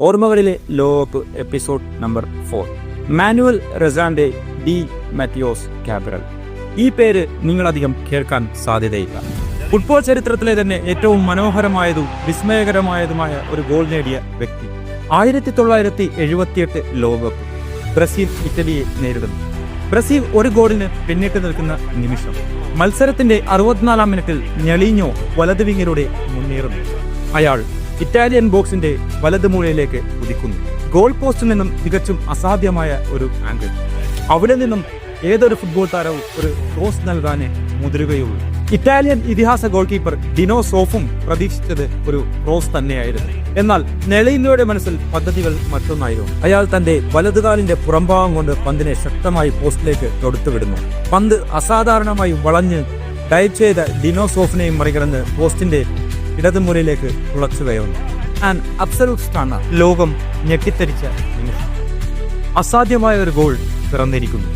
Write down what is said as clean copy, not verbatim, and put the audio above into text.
ഓർമ്മകളിലെ ലോകകപ്പ് episode number 4. Manuel Resende de Matos Cabral. ഈ പേര് നിങ്ങളധികം കേൾക്കാൻ സാധ്യതയില്ല. ഫുട്ബോൾ ചരിത്രത്തിലെ തന്നെ ഏറ്റവും മനോഹരമായതും വിസ്മയകരമായതുമായ ഒരു ഗോൾ നേടിയ വ്യക്തി. 1978 ലോകകപ്പ് ബ്രസീൽ ഇറ്റലിയെ നേരിടുന്നു. ബ്രസീൽ ഒരു ഗോളിന് പിന്നിട്ട് നിൽക്കുന്ന നിമിഷം മത്സരത്തിന്റെ 64-ാം മിനിറ്റിൽ ഞെളീഞ്ഞോ വലത് വിങ്ങിലൂടെ മുന്നേറുന്നു. അയാൾ ഇറ്റാലിയൻ ബോക്സിന്റെ വലത് മൂലയിലേക്ക് കുതിക്കുന്നു. ഗോൾ പോസ്റ്റിൽ നിന്നും തികച്ചും അസാധ്യമായ ഒരു ആംഗിൾ. അവിടെ നിന്നും ഏതൊരു ഫുട്ബോൾ താരവും ഒരു ക്രോസ് നൽകാനേ മുതിരുകയുള്ളൂ. ഇറ്റാലിയൻ ഇതിഹാസ ഗോൾ കീപ്പർ ഡിനോ സോഫും പ്രതീക്ഷിച്ചത് ഒരു ക്രോസ് തന്നെയായിരുന്നു. എന്നാൽ നെളീനോയുടെ മനസ്സിൽ പദ്ധതികൾ മറ്റൊന്നായിരുന്നു. അയാൾ തന്റെ വലതുകാലിന്റെ പുറംഭാഗം കൊണ്ട് പന്തിനെ ശക്തമായി പോസ്റ്റിലേക്ക് തൊടുത്തുവിടുന്നു. പന്ത് അസാധാരണമായി വളഞ്ഞ് ഡൈവ് ചെയ്ത ഡിനോ സോഫിനെയും മറികടന്ന് പോസ്റ്റിന്റെ ഇടതുമുറിയിലേക്ക് തുളച്ചുകയറുന്നു. And absolute stunner. ലോകം ഞെട്ടിത്തരിച്ച നിമിഷം. അസാധ്യമായ ഒരു ഗോൾ പിറന്നിരിക്കുന്നു.